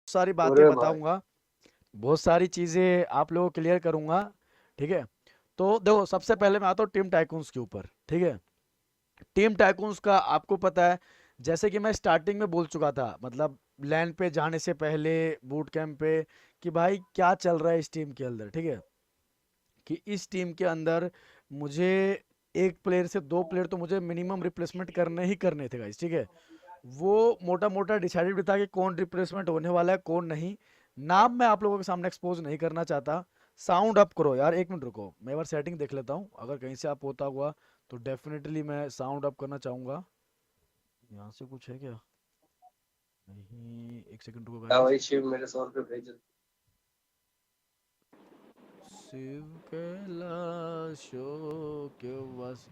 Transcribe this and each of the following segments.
सारी बातें अरे भाई बताऊंगा, बहुत सारी चीज़ें आप लोगों को क्लियर करूंगा। ठीक है, तो देखो सबसे पहले मैं आता हूँ टीम टाइकून्स के ऊपर। ठीक है, टीम टाइकून्स का आपको पता है, जैसे कि मैं स्टार्टिंग में बोल चुका था, मतलब लैंड पे जाने से पहले बूट कैंप पे, कि भाई क्या चल रहा है इस टीम के अंदर। ठीक है, कि इस टीम के अंदर मुझे एक प्लेयर से दो प्लेयर तो मुझे मिनिमम रिप्लेसमेंट करने ही करने थे गाइस। ठीक है, वो मोटा मोटा डिसाइडेड भी था कि कौन रिप्लेसमेंट होने वाला है कौन नहीं। नाम मैं आप लोगों के सामने एक्सपोज नहीं करना चाहता। साउंड अप करो यार, एक मिनट रुको, मैं एक बार सेटिंग देख लेता हूँ, अगर कहीं से आप होता हुआ तो डेफिनेटली मैं साउंड अप करना चाहूँगा। यहाँ से कुछ है क्या? नहीं, एक सेकंड रुको क्या गाइस। भाई शिव मेरे 100 रुपये भेज। शिव कैलाशो के वास,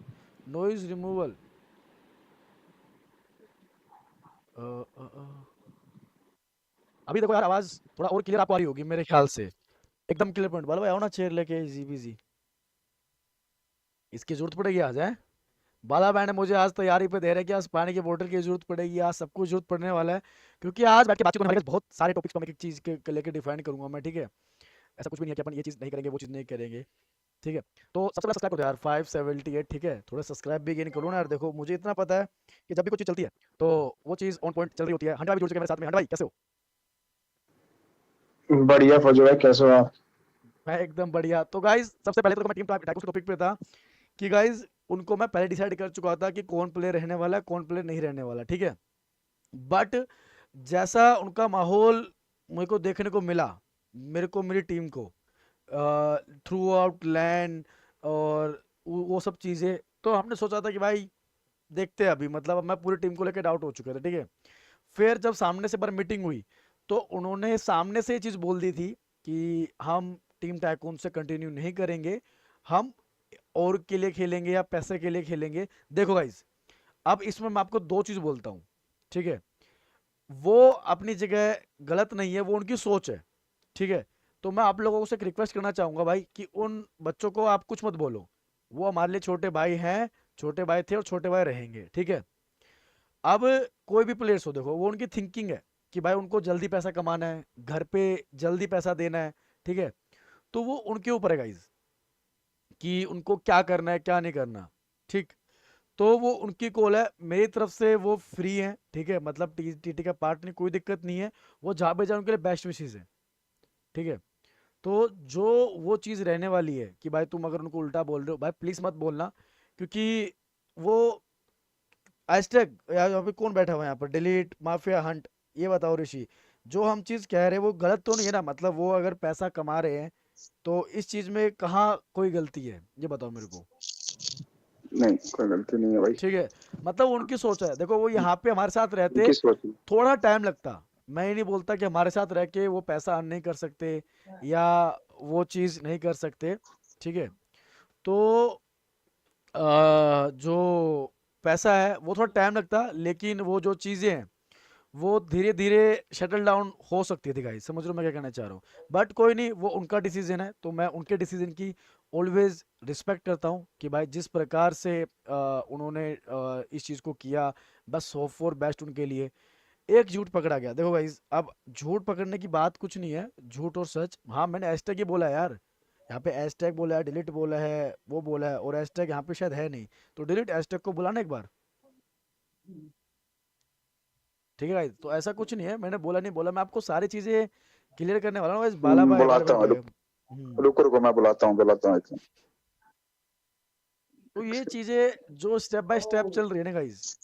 नॉइज रिमूवल। अभी देखो यार, आवाज थोड़ा और क्लियर आपको आ रही होगी मेरे ख्याल से, एकदम क्लियर पॉइंट। बाला भाई आओ ना चेयर लेके, इजी बिजी। इसकी जरूरत पड़ेगी आज है। बाला भाई ने मुझे आज तैयारी पे दे रहे हैं कि आज पानी की बोतल की जरूरत पड़ेगी, आज सब कुछ जरूरत पड़ने वाला है, क्योंकि आज बैठ के बातचीत होने वाली है। बहुत सारे टॉपिक्स को मैं एक चीज के लेकर डिफाइन करूंगा मैं। ठीक है, ऐसा कुछ भी नहीं है कि अपन ये चीज नहीं करेंगे वो चीज नहीं करेंगे। ठीक है, तो सबसे पहले सब्सक्राइब करो यार, 578। ठीक है, थोड़ा सब्सक्राइब भी गेन करो ना यार। देखो मुझे इतना पता है कि जब भी कोई चीज चलती है तो वो चीज ऑन पॉइंट चल रही होती है। हंडा भी जुड़ चुके हैं मेरे साथ में। हंडा भाई कैसे हो? बढ़िया फौजी भाई, कैसे हो आप? मैं एकदम बढ़िया। तो गाइज सबसे पहले तो मैं टीम टाइकून्स के टॉपिक पे था कि गाइज उनको मैं पहले डिसाइड कर चुका था कि कौन प्लेयर रहने वाला है कौन प्लेयर नहीं रहने वाला। ठीक है, बट जैसा उनका माहौल मेरे को देखने को मिला, मेरे को मेरी टीम को थ्रू आउट लैंड और वो सब चीज़ें, तो हमने सोचा था कि भाई देखते हैं अभी, मतलब मैं पूरी टीम को लेकर डाउट हो चुके थे। ठीक है, फिर जब सामने से पर मीटिंग हुई तो उन्होंने सामने से ये चीज़ बोल दी थी कि हम टीम टाइकून से कंटिन्यू नहीं करेंगे, हम और के लिए खेलेंगे या पैसे के लिए खेलेंगे। देखो गाइज, अब इसमें मैं आपको दो चीज़ बोलता हूँ। ठीक है, वो अपनी जगह गलत नहीं है, वो उनकी सोच है। ठीक है, तो मैं आप लोगों से एक रिक्वेस्ट करना चाहूंगा भाई कि उन बच्चों को आप कुछ मत बोलो, वो हमारे लिए छोटे भाई हैं, छोटे भाई थे और छोटे भाई रहेंगे। ठीक है, अब कोई भी प्लेयर्स हो, देखो वो उनकी थिंकिंग है कि भाई उनको जल्दी पैसा कमाना है, घर पे जल्दी पैसा देना है। ठीक है, तो वो उनके ऊपर है गाइज कि उनको क्या करना है क्या नहीं करना। ठीक, तो वो उनकी कॉल है, मेरी तरफ से वो फ्री है। ठीक है, मतलब टीटी का पार्ट नहीं, कोई दिक्कत नहीं है, वो जहाँ पे जाए उनके लिए बेस्ट विशेष है। ठीक है, तो जो वो चीज़ रहने वाली है कि भाई तुम अगर उनको उल्टा बोल रहे हो भाई प्लीज़ मत बोलना, क्योंकि वो हैशटैग यहाँ पे कौन बैठा हुआ है यहाँ पर, डिलीट माफिया हंट, ये बताओ ऋषि, जो हम चीज़ कह रहे हैं वो गलत तो नहीं है ना? मतलब वो अगर पैसा कमा रहे हैं तो इस चीज़ में कहाँ कोई गलती है, ये बताओ मेरे को। नहीं, कोई गलती नहीं है भाई। ठीक है, मतलब उनकी सोच है। देखो वो यहाँ पे हमारे साथ रहते, उनकी सोच है। थोड़ा टाइम लगता, मैं ये नहीं बोलता कि हमारे साथ रह के वो पैसा अर्न नहीं कर सकते या वो चीज़ नहीं कर सकते। ठीक है, तो जो पैसा है वो थोड़ा टाइम लगता, लेकिन वो जो चीज़ें हैं वो धीरे धीरे शटल डाउन हो सकती थी गाइस। समझ रहे हो मैं क्या कहना चाह रहा हूँ? बट कोई नहीं, वो उनका डिसीजन है, तो मैं उनके डिसीजन की ऑलवेज रिस्पेक्ट करता हूँ कि भाई जिस प्रकार से उन्होंने इस चीज़ को किया, बस होप फॉर बेस्ट उनके लिए। एक झूठ पकड़ा गया, देखो गाइस, अब झूठ पकड़ने की बात कुछ नहीं है, झूठ और सच, हाँ मैंने हैशटैग ही बोला है यार, यहाँ पे हैशटैग बोला है, डिलीट बोला है, वो बोला है, और हैशटैग यहाँ पे शायद है नहीं, तो डिलीट हैशटैग को बुलाना एक बार। ठीक है गाइस, तो ऐसा कुछ नहीं है, मैंने बोला नहीं बोला, मैं आपको सारी चीजें क्लियर करने वाला हूँ। इस बाला भाई हमारे बुलाता बैठे हूँ, हुए हैं। रुको रुको, मैं बुलाता हूँ एक तो ये चीजें जो स्टेप बाय स्टेप चल रही है ना गाइस,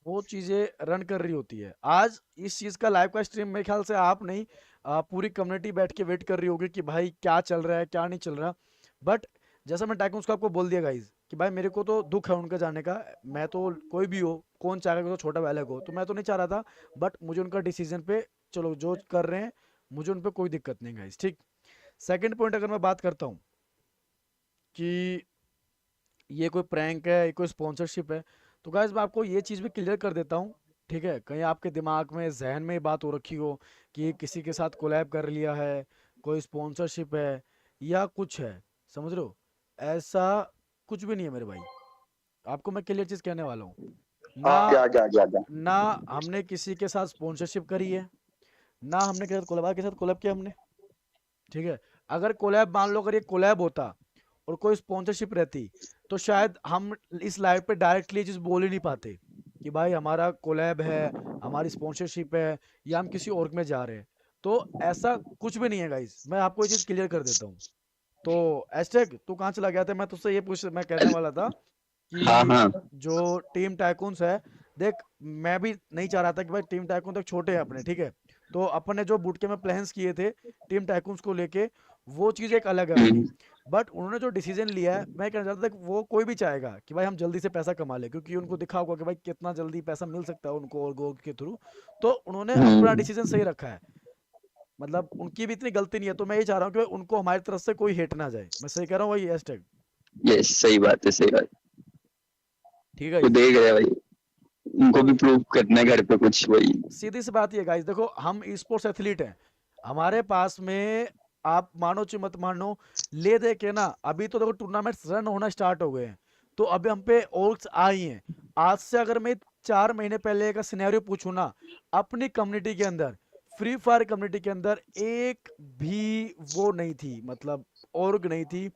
वो चीजें रन कर रही होती है। आज इस चीज का लाइव का स्ट्रीम मेरे ख्याल से आप नहीं, पूरी कम्युनिटी बैठ के वेट कर रही होगी कि भाई क्या चल रहा है क्या नहीं चल रहा। बट जैसा मैं टाइकून्स को आपको बोल दिया गाइज कि भाई मेरे को तो दुख है उनके जाने का, मैं तो कोई भी हो, कौन चाहेगा कि तो छोटा वाले को, तो मैं तो नहीं चाह रहा था, बट मुझे उनका डिसीजन पे, चलो जो कर रहे हैं मुझे उन पे कोई दिक्कत नहीं गाइज। ठीक, सेकंड पॉइंट अगर मैं बात करता हूँ कि ये कोई प्रैंक है ये कोई स्पॉन्सरशिप है, तो गाइज मैं आपको ये चीज़ भी क्लियर कर देता हूँ। ठीक है, कहीं आपके दिमाग में जहन में ये बात हो रखी हो कि किसी के साथ कोलैब कर लिया है, कोई स्पॉन्सरशिप है या कुछ है, समझ रहे हो? ऐसा कुछ भी नहीं है मेरे भाई, आपको मैं क्लियर चीज़ कहने वाला हूँ। ना क्या क्या क्या क्या ना हमने किसी के साथ स्पॉन्सरशिप करी है, ना हमने के साथ कोलैब किया हमने। ठीक है, अगर कोलैब मान लो, अगर ये कोलैब होता और कोई स्पॉन्सरशिप रहती, तो शायद हम इस लाइव पे डायरेक्टली चीज बोल ही नहीं पाते कि भाई हमारा कोलैब है, हमारी स्पॉन्सरशिप है, या हम किसी और में जा रहे हैं। तो ऐसा कुछ भी नहीं है गाइस, मैं आपको ये चीज क्लियर कर देता हूँ। तो एस्टेक तू कहाँ चला गया था? मैं तुझसे ये पूछ मैं कहने वाला था हाँ कि हाँ। जो टीम टाइकून्स है, देख मैं भी नहीं चाह रहा था कि भाई टीम टाइकून तक छोटे हैं अपने, ठीक है। तो अपने जो बूट के में प्लान्स किए थे टीम टाइकून्स को लेके, वो चीज़ एक अलग है अपनी। हम्म, बट उन्होंने जो डिसीजन लिया है, मैं कहना चाहता था कि वो कोई भी चाहेगा कि भाई हम जल्दी से पैसा कमा ले, क्योंकि उनको दिखा होगा कि भाई कितना जल्दी पैसा मिल सकता है उनको और गो के थ्रू। तो उन्होंने अपना हम्म, डिसीजन सही रखा है, मतलब उनकी भी इतनी गलती नहीं है। तो मैं ये चाह रहा हूँ कि भाई उनको हमारी तरफ से कोई हेट ना जाए। मैं सही कह रहा हूँ भाई? हैशटैग ये सही बात है, सही बात। ठीक है वो guys? देख रहे हैं भाई, उनको तो भी प्रूव करना है घर पे कुछ, वही। सीधी सी बात ये गाइस, देखो हम ई स्पोर्ट्स एथलीट हैं, हमारे पास में, आप मानो चाहे मत मानो, ले दे के ना, अभी तो देखो टूर्नामेंट्स रन होना स्टार्ट हो गए हैं। तो अभी हम पे ओर्ग्स आई हैं। आज से अगर मैं 4 महीने पहले का सिनेरियो पूछूं ना, अपनी कम्युनिटी के अंदर, फ्री फायर कम्युनिटी के अंदर एक भी वो नहीं थी, मतलब ऑर्ग नहीं थी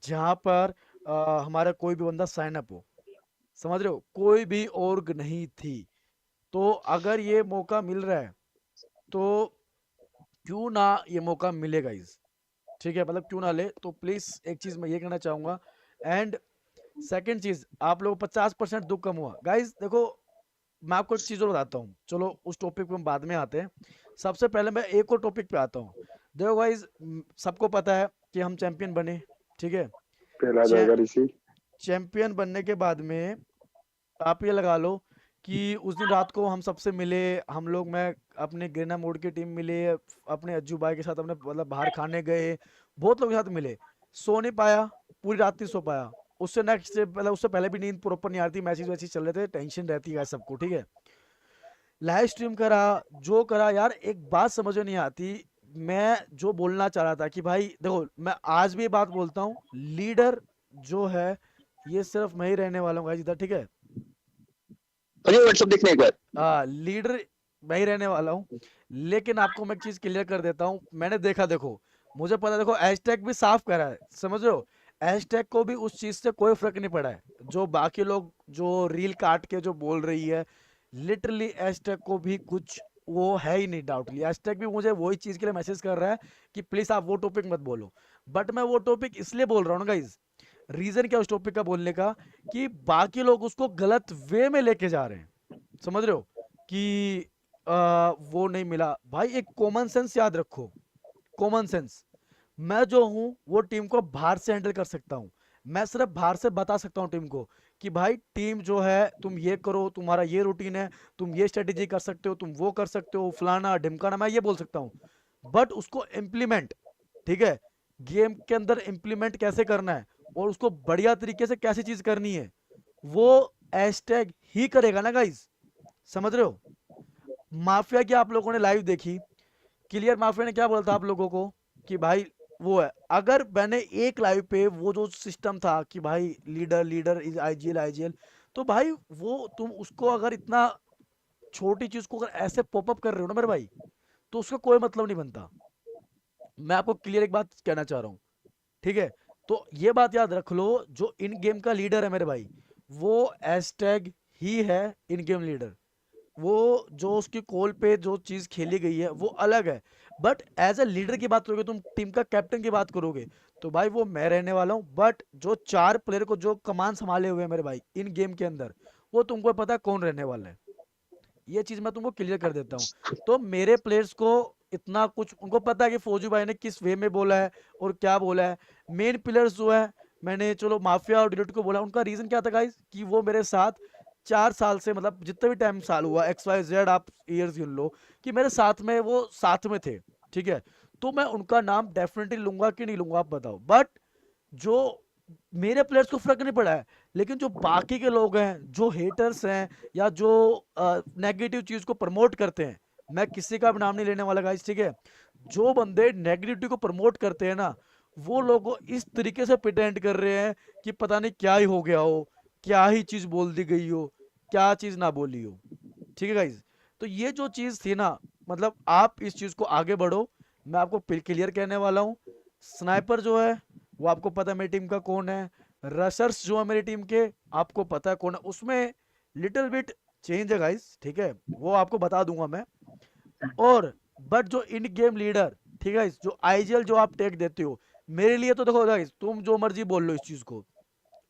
जहां पर हमारा कोई भी बंदा साइन अप हो। समझ रहे हो? कोई भी ऑर्ग नहीं थी। तो अगर ये मौका मिल रहा है, तो क्यों ना ये मौका मिले गाइस। ठीक है, मतलब क्यों ना ले। तो प्लीज एक चीज मैं ये कहना चाहूंगा। एंड सेकंड चीज, आप लोग 50% दुख कम हुआ गाइस। देखो मैं आपको एक चीज और बताता हूँ, चलो उस टॉपिक पे हम बाद में आते हैं। सबसे पहले मैं एक और टॉपिक पे आता हूँ। देखो गाइस, सबको पता है कि हम चैंपियन बने, ठीक है। पहला चे, जाएगा ऋषि। चैंपियन बनने के बाद में आप ये लगा लो कि उस दिन रात को हम सबसे मिले, हम लोग, मैं अपने ग्रेना मोड की टीम मिले, अपने अज्जू भाई के साथ अपने मतलब बाहर खाने गए, बहुत लोगों के साथ मिले। सो नहीं पाया, पूरी रात नहीं सो पाया। उससे नेक्स्ट डे, मतलब उससे पहले भी नींद प्रॉपर नहीं आती, मैसेज वैसेज चल रहे थे, टेंशन रहती है सबको, ठीक है। लाइव स्ट्रीम करा, जो करा यार, एक बात समझ में नहीं आती। मैं जो बोलना चाह रहा था कि भाई देखो, मैं आज भी ये बात बोलता हूँ, लीडर जो है ये सिर्फ मैं ही रहने वाला हूँ इधर, ठीक है। अरे व्हाट्सएप देखने एक बार। लीडर मैं ही रहने वाला हूँ। लेकिन आपको मैं एक चीज क्लियर कर देता हूँ, मैंने देखा, देखो मुझे पता है, देखो हैशटैग भी साफ करा है, समझ रहे हो। हैशटैग को भी उस चीज से कोई फर्क नहीं पड़ा है, जो बाकी लोग जो रील काट के जो बोल रही है। लिटरली हैशटैग को भी कुछ वो है ही नहीं, डाउटली हैशटैग भी मुझे वही चीज के लिए मैसेज कर रहा है कि प्लीज आप वो टॉपिक मत बोलो। बट मैं वो टॉपिक इसलिए बोल रहा हूँ ना गाइज, रीजन क्या उस टॉपिक का बोलने का, कि बाकी लोग उसको गलत वे में लेके जा रहे हैं। समझ रहे हो कि वो नहीं मिला। भाई एक कॉमन सेंस याद रखो, कॉमन सेंस। मैं जो हूं वो टीम को बाहर से हैंडल कर सकता हूं। मैं सिर्फ बाहर से बता सकता हूं टीम को कि भाई टीम जो है तुम ये करो, तुम्हारा ये रूटीन है, तुम ये स्ट्रेटेजी कर सकते हो, तुम वो कर सकते हो, फलाना ढिमकाना, मैं ये बोल सकता हूं। बट उसको इम्प्लीमेंट, ठीक है, गेम के अंदर इम्प्लीमेंट कैसे करना है और उसको बढ़िया तरीके से कैसे चीज करनी है, वो हैशटैग ही करेगा ना गाइज। समझ रहे हो? माफिया की आप लोगों ने लाइव देखी, क्लियर माफिया ने क्या बोला था आप लोगों को कि भाई वो है। अगर मैंने एक लाइव पे वो जो सिस्टम था कि भाई leader leader is IGL IGL, तो भाई वो तुम उसको अगर इतना छोटी चीज को अगर ऐसे पॉपअप कर रहे हो ना मेरे भाई, तो उसका कोई मतलब नहीं बनता। मैं आपको क्लियर एक बात कहना चाह रहा हूँ, ठीक है। तो ये बात याद रख लो, जो इन गेम का लीडर है मेरे भाई, वो हैशटैग ही है इन गेम लीडर। वो जो उसकी कॉल पे जो चीज खेली गई है वो अलग है। बट एज ए लीडर की बात करोगे, तुम टीम का कैप्टन की बात करोगे, तो भाई वो मैं रहने वाला हूँ। बट जो 4 प्लेयर को जो कमान संभाले हुए हैं मेरे भाई इन गेम के अंदर, वो तुमको पता है कौन रहने वाला है। ये चीज मैं तुमको क्लियर कर देता हूँ। तो मेरे प्लेयर्स को इतना कुछ उनको पता है कि फौजी भाई ने किस वे में बोला है और क्या बोला है। मेन प्लेयर्स जो है, मैंने चलो माफिया और डिलीट को बोला, उनका रीजन क्या था गाइस, कि वो मेरे साथ 4 साल से, मतलब जितना भी टाइम साल हुआ, XYZ आप ईयर्स गिन लो, कि मेरे साथ में वो साथ में थे, ठीक है। तो मैं उनका नाम डेफिनेटली लूंगा कि नहीं लूंगा, आप बताओ। बट जो मेरे प्लेयर्स को फर्क नहीं पड़ा है, लेकिन जो बाकी के लोग हैं, जो हेटर्स हैं, या जो नेगेटिव चीज को प्रमोट करते हैं, मैं किसी का भी नाम नहीं लेने वाला गाइस, ठीक है। जो बंदे नेगेटिविटी को प्रमोट करते हैं ना, वो लोग इस तरीके से प्रिटेंड कर रहे हैं कि पता नहीं क्या ही हो गया हो, क्या ही चीज बोल दी गई हो। क्या चीज ना बोली हो, ठीक है गाइज। तो ये जो चीज थी ना, मतलब आप इस चीज को आगे बढ़ो, मैं आपको क्लियर कहने वाला हूँ। स्नाइपर जो है वो आपको पता है मेरी टीम का कौन है, रशर्स जो है मेरी टीम के आपको पता है कौन है, उसमें लिटिल बिट चेंज है गाइज, ठीक है, वो आपको बता दूंगा मैं। और बट जो इन गेम लीडर, ठीक है, जो आईजीएल जो आप टेक देते हो, मेरे लिए तो देखो गाइज, तुम जो मर्जी बोल लो इस चीज को,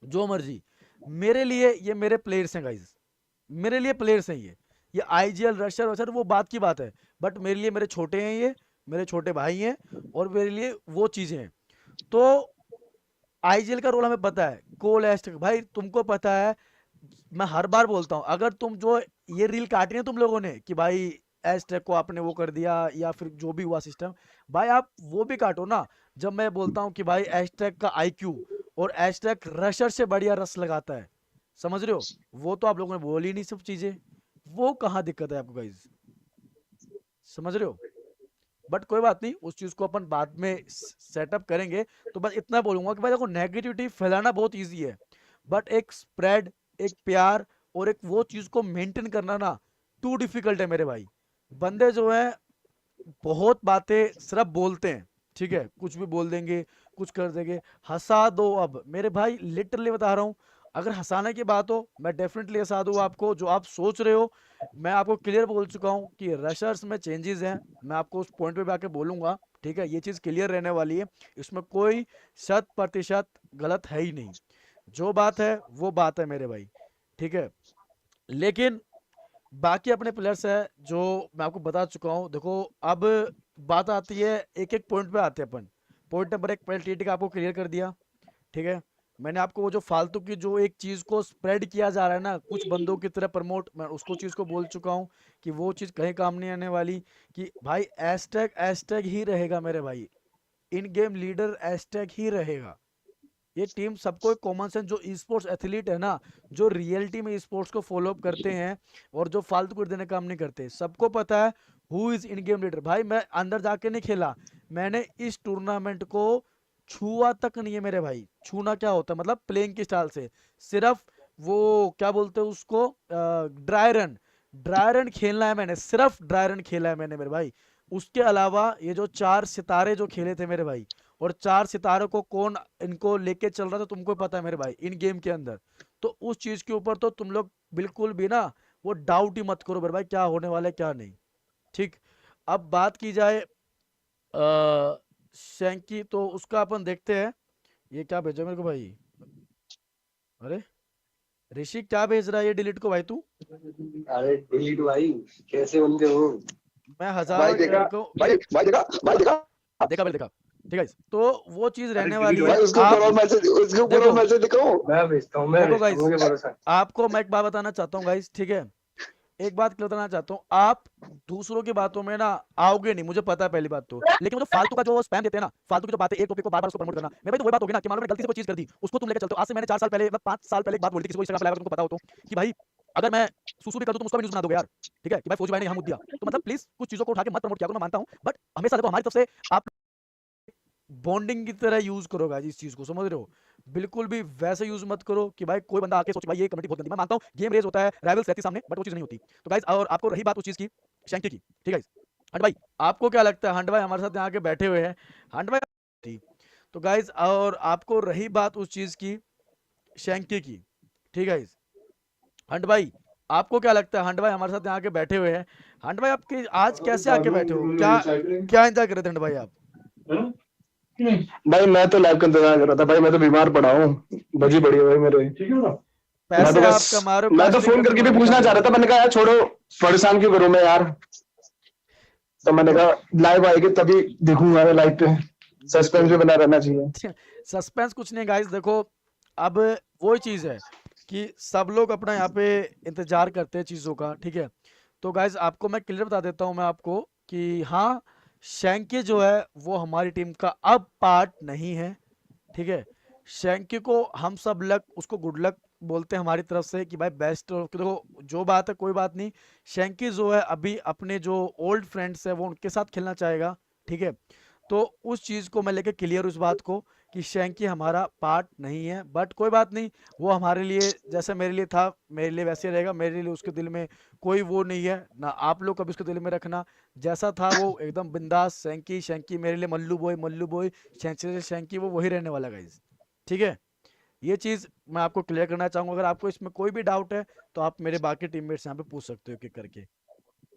जो मर्जी, मेरे लिए ये मेरे प्लेयर्स हैं गाइज, मेरे लिए प्लेयर्स हैं ये आईजीएल रशर वशर वो बात की बात है, बट मेरे लिए मेरे छोटे हैं, ये मेरे छोटे भाई हैं, और मेरे लिए वो चीजें हैं। तो आईजीएल का रोल हमें पता है, कोल एस्टेक भाई तुमको पता है, मैं हर बार बोलता हूँ, अगर तुम जो ये रील काटी है तुम लोगों ने कि भाई एस्टेक को आपने वो कर दिया या फिर जो भी हुआ सिस्टम, भाई आप वो भी काटो ना, जब मैं बोलता हूँ कि भाई एस्टेक का आईक्यू और एस्टेक रशर से बढ़िया रस लगाता है, समझ रहे हो, वो तो आप लोगों ने बोली नहीं सब चीजें, वो कहाँ दिक्कत है आपको गाइज, समझ रहे हो। बट कोई बात नहीं, उस चीज को अपन बाद में सेटअप करेंगे। तो बस इतना बोलूंगा कि भाई देखो नेगेटिविटी फैलाना बहुत इजी है, बट एक स्प्रेड, एक प्यार और एक वो चीज को मेंटेन करना ना टू डिफिकल्ट है मेरे भाई। बंदे जो है बहुत बातें सिर्फ बोलते हैं, ठीक है, कुछ भी बोल देंगे, कुछ कर देंगे, हंसा दो। अब मेरे भाई लिटरली बता रहा हूँ, अगर हंसाने की बात हो मैं डेफिनेटली हंसा दूँ आपको, जो आप सोच रहे हो मैं आपको क्लियर बोल चुका हूँ कि रशर्स में चेंजेस हैं, मैं आपको उस पॉइंट पे भी आके बोलूंगा, ठीक है, ये चीज़ क्लियर रहने वाली है, इसमें कोई 100% गलत है ही नहीं, जो बात है वो बात है मेरे भाई, ठीक है। लेकिन बाकी अपने प्लेयर्स है जो मैं आपको बता चुका हूँ। देखो अब बात आती है, एक एक पॉइंट पे आते हैं अपन। पॉइंट नंबर 1 पहले टीटी का आपको क्लियर कर दिया, ठीक है। मैंने आपको वो जो फालतू की जो एक चीज को स्प्रेड किया जा रहा है ना कुछ बंदों की तरह प्रमोट, मैं उसको चीज को बोल चुका हूँ कि वो चीज कहीं काम नहीं आने वाली, कि भाई एस्टैग एस्टैग ही रहेगा मेरे भाई, इन गेम लीडर एस्टैग ही रहेगा। ये टीम सबको एक कॉमन सेंस, जो ई स्पोर्ट्स एथलीट है ना, जो रियलिटी में ई स्पोर्ट्स को फॉलो अप करते हैं और जो फालतू कर देने काम नहीं करते, सबको पता है who is in game leader. भाई मैं अंदर जाके नहीं खेला, मैंने इस टूर्नामेंट को छुआ तक नहीं है मेरे भाई। छूना क्या होता है, मतलब प्लेइंग की स्टाइल से, सिर्फ वो क्या बोलते हैं उसको, ड्राई रन, ड्राई रन खेलना है मैंने, सिर्फ ड्राई रन खेला है मैंने मेरे भाई। उसके अलावा ये जो 4 सितारे जो खेले थे मेरे भाई, और 4 सितारों को कौन इनको लेके चल रहा था तुमको पता है मेरे भाई इन गेम के अंदर। तो उस चीज के ऊपर तो तुम लोग बिल्कुल भी ना वो डाउट ही मत करो मेरे भाई, क्या होने वाला है क्या नहीं, ठीक। अब बात की जाए शैंकी, तो उसका अपन देखते हैं। ये क्या भेजा मेरे को भाई, अरे ऋषि क्या भेज रहा है ये डिलीट को भाई तू, अरे डिलीट भाई, कैसे बंदे हो? मैं भाई हजारों देखा, को भाई देखा, भाई देखा, देखा भाई देखा, ठीक है। तो वो चीज अरे रहने delete वाली भाई, है। भाई उसके ऊपर और मैसेज, उसके ऊपर और देखो मैसेज दिखाओ। मैं भेजता हूँ, मैं देखो भेजता हूँ, मुझे गाइस, भरोसा है। आपको मैं एक बात बताना चाहता हूँ गाइस, ठीक है, एक बात क्लियर बताना चाहता हूँ, आप दूसरों की बातों में ना आओगे नहीं, मुझे पता है पहली बात तो, लेकिन वो जो फालतू का जो स्पैम देते हैं ना, फालतू की जो बातें, एक टॉपिक को बार बार उसको प्रमोट करना, मेरे भाई तो वही बात होगी ना कि मान लो मैंने गलती से कोई चीज कर दी, उसको तुम लेकर चलते हो। आज से मैंने 4 साल पहले, मतलब 5 साल पहले एक बात बोली थी, किसी को इंस्टाग्राम पे तुमको पता हो तो, कि भाई अगर मैं सुसु भी कर दूं तुम उसका भी न्यूज बना दोगे यार, ठीक है, कि भाई फौजी भाई ने यहाँ मुद्दा दिया। तो मतलब प्लीज कुछ चीजों को उठा के मत प्रमोट किया करो, मैं मानता हूँ, बट हमेशा देखो हमारी तरफ से आप बॉन्डिंग की तरह यूज करो गाइस इस चीज को, समझ रहे हो, बिल्कुल भी वैसे यूज मत करो कि भाई कोई बंदा आके सोचे भाई ये कमेटी बहुत गंदी। मैं मानता हूँ गेम रेस होता है, राइवल्स रहती है सामने, बट वो चीज नहीं होती। तो गाइस, और आपको रही बात उस चीज की, शैंकी की, ठीक है। हंड भाई आपको क्या लगता है, हंड भाई हमारे साथ यहाँ के बैठे हुए हैं, हंड भाई थी। तो गाइस, और आपको रही बात उस चीज की शैंकी की, ठीक है, हंड भाई आपको क्या लगता है, हंड भाई हमारे साथ यहाँ के बैठे हुए हैं, हंड भाई आपके आज कैसे आके बैठे हो, क्या क्या इंतजार कर रहे थे हंड भाई आप। भाई मैं तो लाइव का इंतजार कर रहा था भाई, मैं तो बीमार पड़ा हूँ, बजी पड़ी है भाई मेरे। मैं पैसे तो आप बस, कमा रहे हो, मैं तो कास्टिंग फोन करके करके भी कमा पूछना चाह रहे रहा था, मैंने कहा यार छोड़ो, परेशान क्यों करूं मैं यार, तो मैंने कहा लाइव आएगी तभी देखूंगा मैं लाइव पे, सस्पेंस भी बना रहना चाहिए। सस्पेंस कुछ नहीं गाइस, देखो अब वही चीज है कि सब लोग अपना यहाँ पे इंतजार करते हैं चीजों का, ठीक है। तो गाइस आपको मैं क्लियर बता देता हूँ मैं आपको कि हाँ, शैंकी जो है वो हमारी टीम का अब पार्ट नहीं है, ठीक है। शैंकी को हम सब लक, उसको गुड लक बोलते हैं हमारी तरफ से कि भाई बेस्ट। देखो जो बात है कोई बात नहीं, शैंकी जो है अभी अपने जो ओल्ड फ्रेंड्स है वो उनके साथ खेलना चाहेगा, ठीक है। तो उस चीज को मैं लेके क्लियर, उस बात को कि शैंकी हमारा पार्ट नहीं है, बट कोई बात नहीं, वो हमारे लिए जैसे मेरे लिए था, मेरे लिए वैसे रहेगा। मेरे लिए उसके दिल में कोई वो नहीं है ना, आप लोग कभी उसके दिल में रखना। जैसा था वो एकदम बिंदास, शैंकी शैंकी मेरे लिए मल्लू बॉय शैंकी शैंकी वो वही रहने वाला गाइज, ठीक है। ये चीज़ मैं आपको क्लियर करना चाहूँगा। अगर आपको इसमें कोई भी डाउट है तो आप मेरे बाकी टीममेट्स यहाँ पे पूछ सकते हो एक एक करके।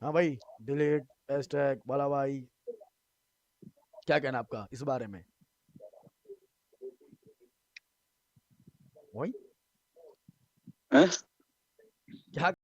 हाँ भाई, डिलीट हैशटैग वाला भाई, क्या कहना आपका इस बारे में? वही हैं? क्या